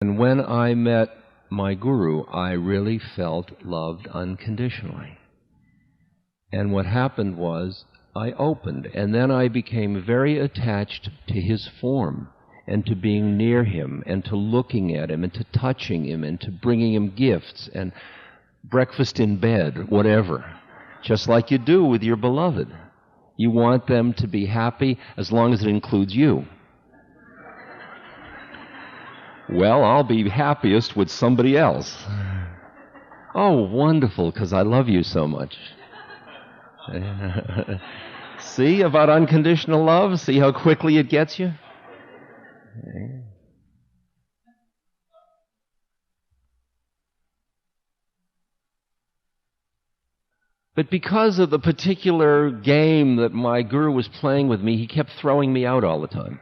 And when I met my guru, I really felt loved unconditionally. And what happened was, I opened, and then I became very attached to his form, and to being near him, and to looking at him, and to touching him, and to bringing him gifts, and breakfast in bed, whatever. Just like you do with your beloved. You want them to be happy as long as it includes you. Well, I'll be happiest with somebody else. Oh, wonderful, because I love you so much. See about unconditional love? See how quickly it gets you? But because of the particular game that my guru was playing with me, he kept throwing me out all the time.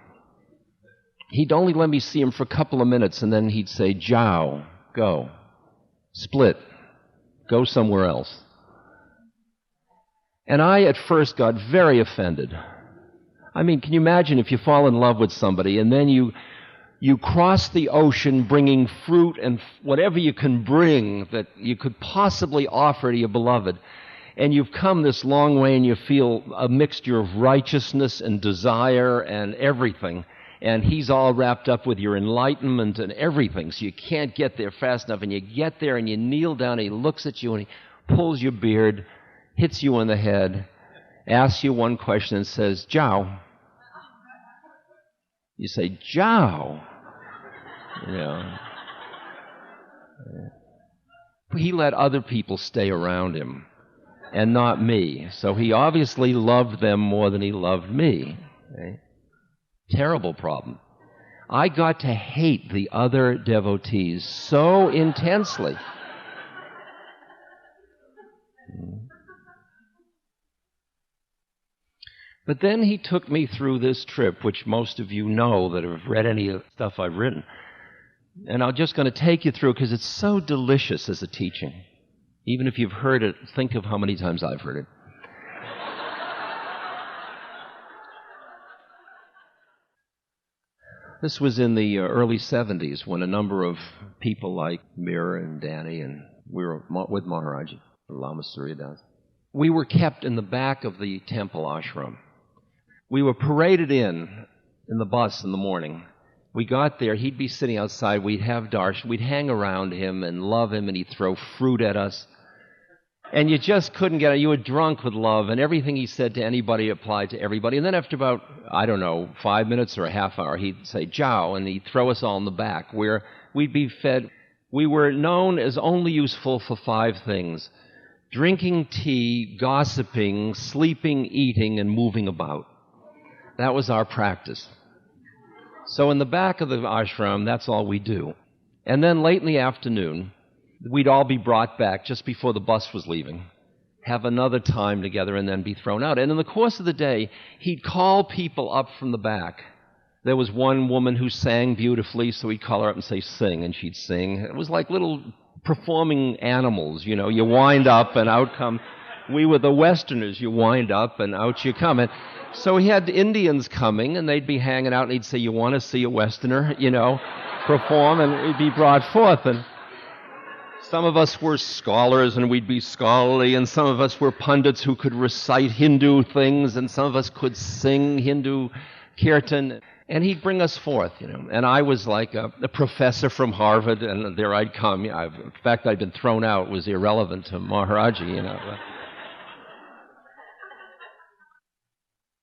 He'd only let me see him for a couple of minutes, and then he'd say, "Jiao, go. Split. Go somewhere else." And I, at first, got very offended. I mean, can you imagine if you fall in love with somebody, and then you cross the ocean bringing fruit and whatever you can bring that you could possibly offer to your beloved, and you've come this long way and you feel a mixture of righteousness and desire and everything, and he's all wrapped up with your enlightenment and everything, so you can't get there fast enough, and you get there and you kneel down and he looks at you and he pulls your beard, hits you on the head, asks you one question and says, "Jiao." You say, "Jiao." You know. He let other people stay around him and not me. So he obviously loved them more than he loved me. Okay? Terrible problem. I got to hate the other devotees so intensely. But then he took me through this trip, which most of you know that have read any of the stuff I've written. And I'm just going to take you through because it's so delicious as a teaching. Even if you've heard it, think of how many times I've heard it. This was in the early 70s when a number of people like Mira and Danny, and we were with Maharaji, Lama Surya Das. We were kept in the back of the temple ashram. We were paraded in the bus in the morning. We got there, he'd be sitting outside, we'd have darshan, we'd hang around him and love him, and he'd throw fruit at us. And you just couldn't get it. You were drunk with love, and everything he said to anybody applied to everybody. And then after about, 5 minutes or a half hour, he'd say, "Jiao," and he'd throw us all in the back, where we'd be fed. We were known as only useful for 5 things: drinking tea, gossiping, sleeping, eating, and moving about. That was our practice. So in the back of the ashram, that's all we do. And then late in the afternoon, we'd all be brought back just before the bus was leaving, have another time together, and then be thrown out. And in the course of the day, he'd call people up from the back. There was one woman who sang beautifully, so he'd call her up and say, "Sing," and she'd sing. It was like little performing animals, you know. You wind up and out come. We were the Westerners. You wind up and out you come. And so he had Indians coming, and they'd be hanging out, and he'd say, "You want to see a Westerner, perform?" And we'd be brought forth. And some of us were scholars, and we'd be scholarly, and some of us were pundits who could recite Hindu things, and some of us could sing Hindu kirtan. And he'd bring us forth, And I was like a professor from Harvard, and there I'd come. The fact I'd been thrown out was irrelevant to Maharaji,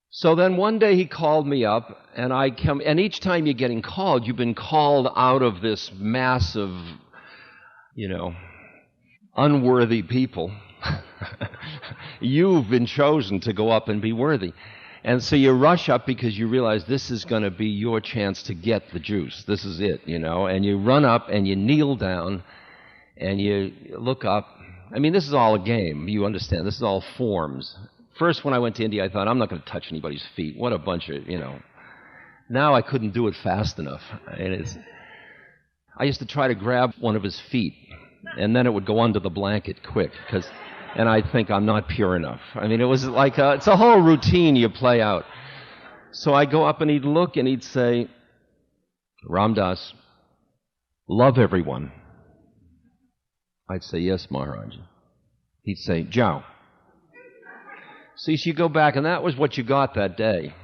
So then one day he called me up, and I come, and each time you're getting called, you've been called out of this mass of, unworthy people. You've been chosen to go up and be worthy. And so you rush up because you realize this is going to be your chance to get the juice. This is it, And you run up and you kneel down and you look up. I mean, this is all a game. You understand. This is all forms. First, when I went to India, I thought, I'm not going to touch anybody's feet. What a bunch of, Now I couldn't do it fast enough. I used to try to grab one of his feet, and then it would go under the blanket quick, and I'd think I'm not pure enough. I mean, it was like it's a whole routine you play out. So I go up, and he'd look, and he'd say, "Ram Das, love everyone. I'd say, yes, Maharaji. He'd say, Jao. See, so you go back, and that was what you got that day.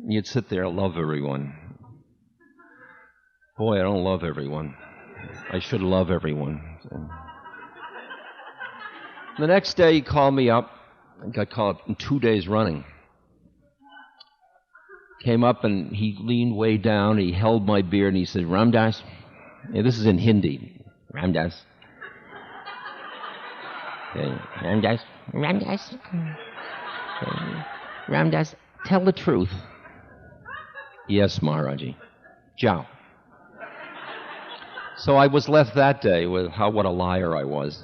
You'd sit there, love everyone. Boy, I don't love everyone. I should love everyone. The next day, he called me up. I got called up in 2 days running. Came up, and he leaned way down. He held my beard, and he said, Ramdas. Yeah, this is in Hindi. Ramdas. Okay. Ramdas. Ramdas. Okay. Ramdas, tell the truth. Yes, Maharaji. Jao. So I was left that day with what a liar I was.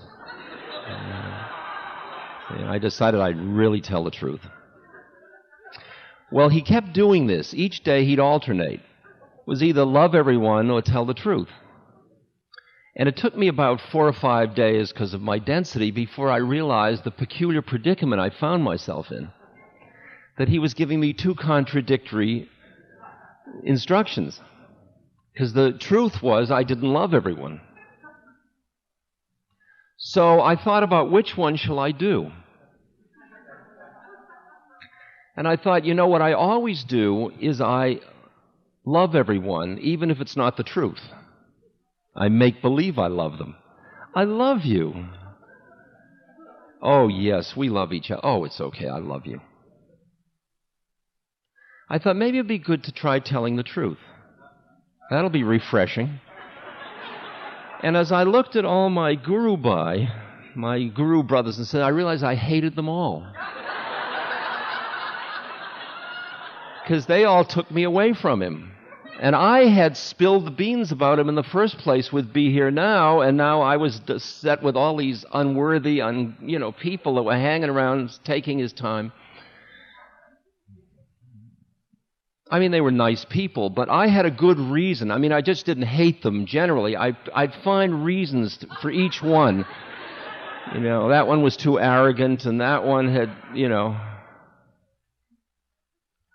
I decided I'd really tell the truth. Well, he kept doing this. Each day he'd alternate. It was either love everyone or tell the truth. And it took me about 4 or 5 days because of my density before I realized the peculiar predicament I found myself in. That he was giving me two contradictory instructions. Because the truth was I didn't love everyone. So I thought about which one shall I do? And I thought, you know, what I always do is I love everyone, even if it's not the truth. I make believe I love them. I love you. Oh, yes, we love each other. Oh, it's okay, I love you. I thought maybe it'd be good to try telling the truth. That'll be refreshing. And as I looked at all my guru brothers and sisters, I realized I hated them all. Because they all took me away from him. And I had spilled the beans about him in the first place with Be Here Now, and now I was set with all these unworthy, people that were hanging around taking his time. I mean, they were nice people, but I had a good reason. I mean, I just didn't hate them generally. I'd find reasons for each one. You know, that one was too arrogant, and that one had,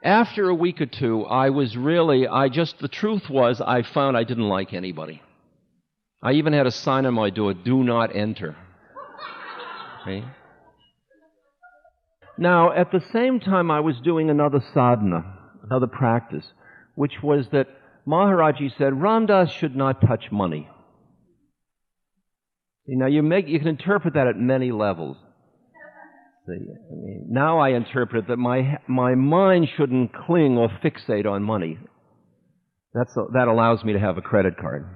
After a week or two, the truth was I found I didn't like anybody. I even had a sign on my door, do not enter. Okay? Now, at the same time, I was doing another sadhana, another practice, which was that Maharaji said, Ramdas should not touch money. Now, you can interpret that at many levels. Now I interpret that my mind shouldn't cling or fixate on money. That allows me to have a credit card.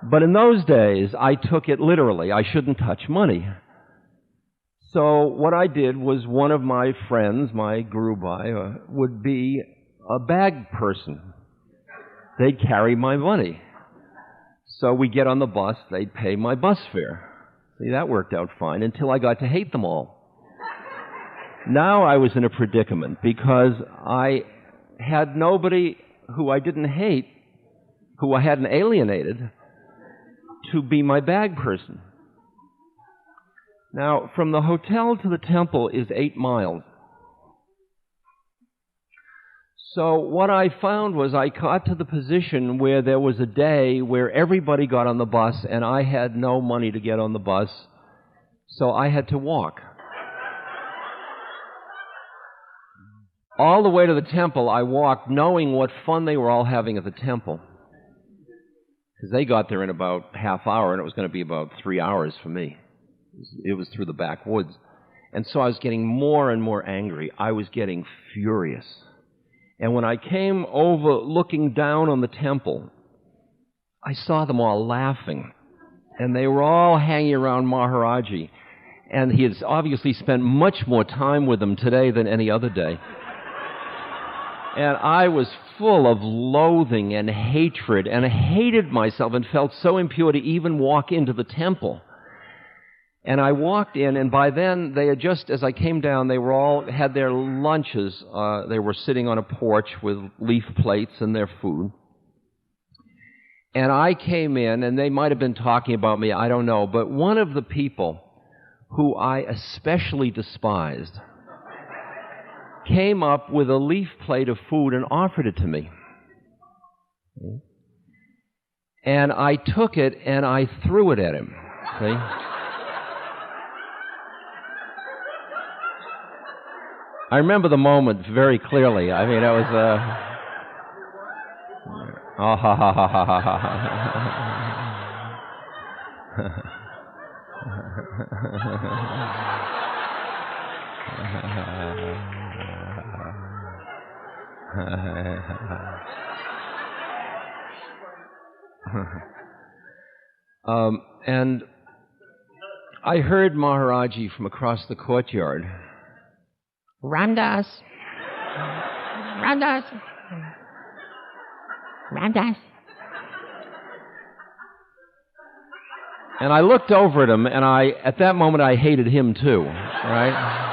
But in those days, I took it literally. I shouldn't touch money. So what I did was one of my friends, my guru would be a bag person. They'd carry my money. So we'd get on the bus, they'd pay my bus fare. See, that worked out fine until I got to hate them all. Now I was in a predicament because I had nobody who I didn't hate, who I hadn't alienated, to be my bag person. Now, from the hotel to the temple is 8 miles. So what I found was I got to the position where there was a day where everybody got on the bus and I had no money to get on the bus, so I had to walk. All the way to the temple, I walked knowing what fun they were all having at the temple. Because they got there in about half hour and it was going to be about 3 hours for me. It was through the backwoods. And so I was getting more and more angry. I was getting furious. And when I came over looking down on the temple, I saw them all laughing. And they were all hanging around Maharaji. And he had obviously spent much more time with them today than any other day. And I was full of loathing and hatred, and I hated myself and felt so impure to even walk into the temple. And I walked in, and by then, they had just, as I came down, they were all, had their lunches. They were sitting on a porch with leaf plates and their food. And I came in, and they might have been talking about me, I don't know, but one of the people who I especially despised came up with a leaf plate of food and offered it to me. And I took it and I threw it at him. See? I remember the moment very clearly. I mean, it was oh, ha, ha, ha, ha, ha, ha. And I heard Maharaji from across the courtyard. Ramdas. Ramdas. Ramdas. And I looked over at him, and at that moment, I hated him too, right?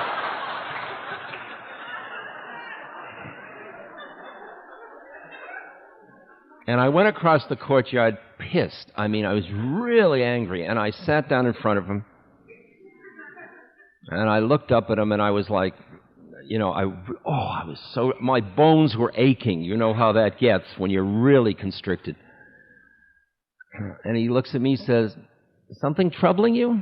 And I went across the courtyard pissed. I mean, I was really angry, and I sat down in front of him, and I looked up at him, and I was like, I was so, my bones were aching. You know how that gets when you're really constricted. And he looks at me and says, "Something troubling you?"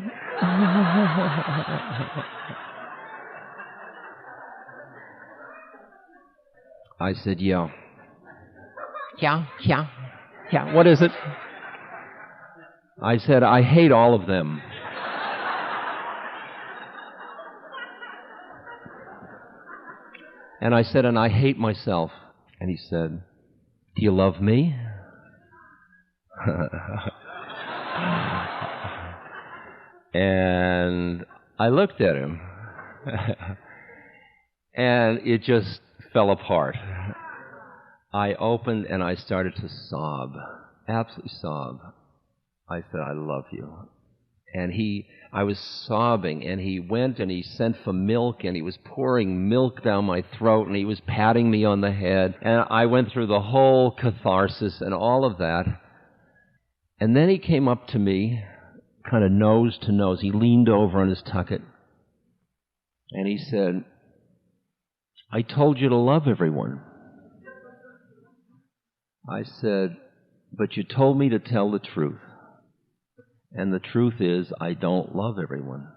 I said, "Yeah." Yeah. What is it? I said, "I hate all of them." And I said, "And I hate myself." And he said, "Do you love me?" And I looked at him, and it just fell apart. I opened and I started to sob, absolutely sob. I said, "I love you." And I was sobbing, and he went and he sent for milk, and he was pouring milk down my throat, and he was patting me on the head, and I went through the whole catharsis and all of that. And then he came up to me, kind of nose to nose. He leaned over on his tucket, and he said, "I told you to love everyone." I said, "But you told me to tell the truth. And the truth is, I don't love everyone."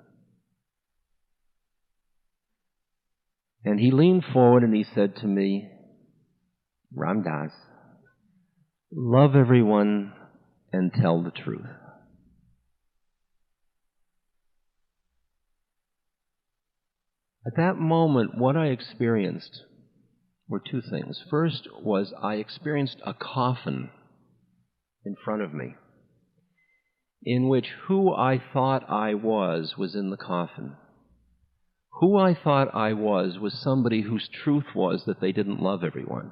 And he leaned forward and he said to me, "Ramdas, love everyone and tell the truth." At that moment, what I experienced were two things. First was I experienced a coffin in front of me, in which who I thought I was in the coffin. Who I thought I was somebody whose truth was that they didn't love everyone.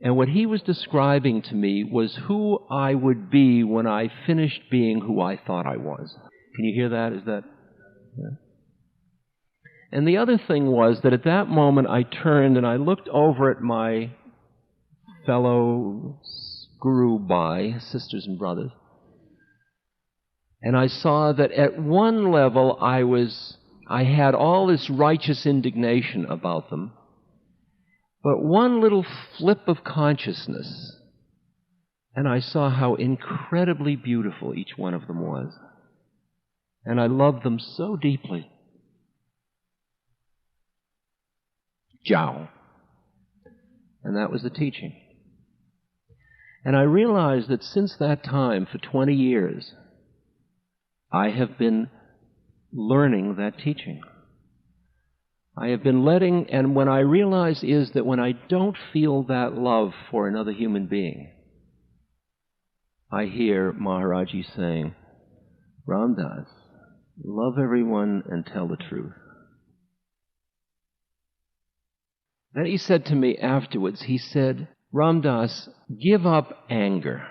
And what he was describing to me was who I would be when I finished being who I thought I was. Can you hear that? Is that... Yeah. And the other thing was that at that moment I turned and I looked over at my fellow Guru Bhai, sisters and brothers, and I saw that at one level I had all this righteous indignation about them, but one little flip of consciousness, and I saw how incredibly beautiful each one of them was. And I loved them so deeply. Jiao. And that was the teaching. And I realized that since that time, for 20 years, I have been learning that teaching. I have been letting, and when I realize is that when I don't feel that love for another human being, I hear Maharaji saying, "Ramdas, love everyone and tell the truth." Then he said to me afterwards, he said, "Ramdas, give up anger,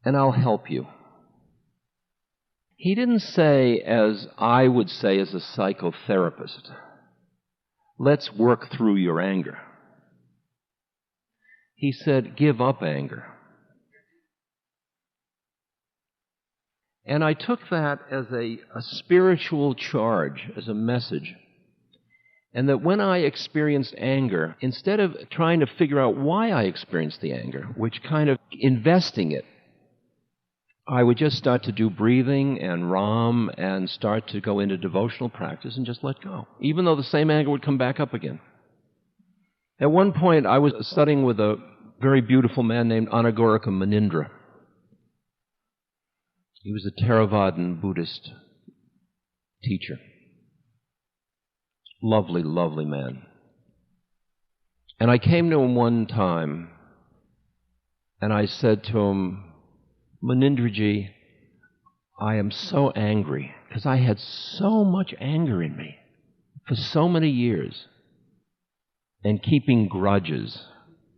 and I'll help you." He didn't say, as I would say as a psychotherapist, "Let's work through your anger." He said, "Give up anger." And I took that as a spiritual charge, as a message. And that when I experienced anger, instead of trying to figure out why I experienced the anger, which kind of investing it, I would just start to do breathing and Ram and start to go into devotional practice and just let go, even though the same anger would come back up again. At one point, I was studying with a very beautiful man named Anagorika Munindra. He was a Theravadan Buddhist teacher. Lovely, lovely man. And I came to him one time, and I said to him, Munindraji, I am so angry, because I had so much anger in me for so many years, and keeping grudges,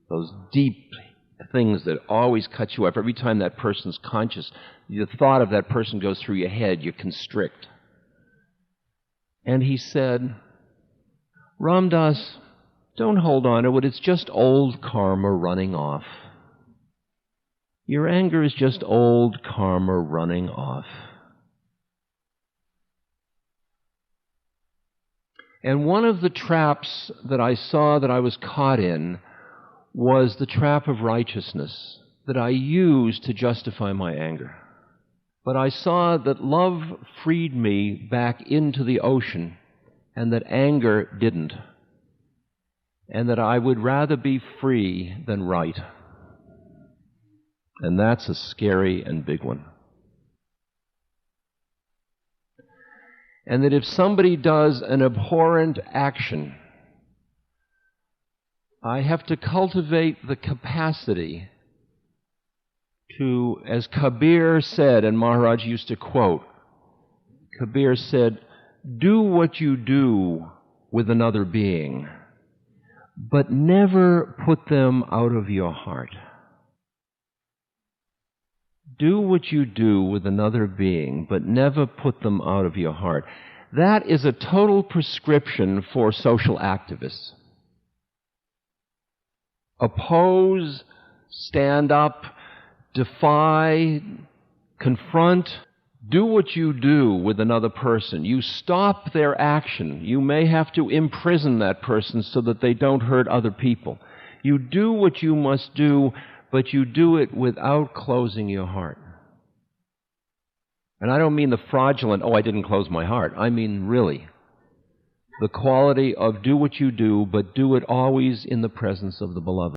those deep things that always cut you up. Every time that person's conscious, the thought of that person goes through your head, you constrict. And he said, Ramdas, don't hold on to it. It's just old karma running off. Your anger is just old karma running off. And one of the traps that I saw that I was caught in was the trap of righteousness that I used to justify my anger. But I saw that love freed me back into the ocean and that anger didn't. And that I would rather be free than right. And that's a scary and big one. And that if somebody does an abhorrent action, I have to cultivate the capacity to, as Kabir said, and Maharaji used to quote, Kabir said, do what you do with another being, but never put them out of your heart. Do what you do with another being, but never put them out of your heart. That is a total prescription for social activists. Oppose, stand up, defy, confront. Do what you do with another person. You stop their action. You may have to imprison that person so that they don't hurt other people. You do what you must do, but you do it without closing your heart. And I don't mean the fraudulent, I didn't close my heart. I mean really the quality of do what you do, but do it always in the presence of the beloved.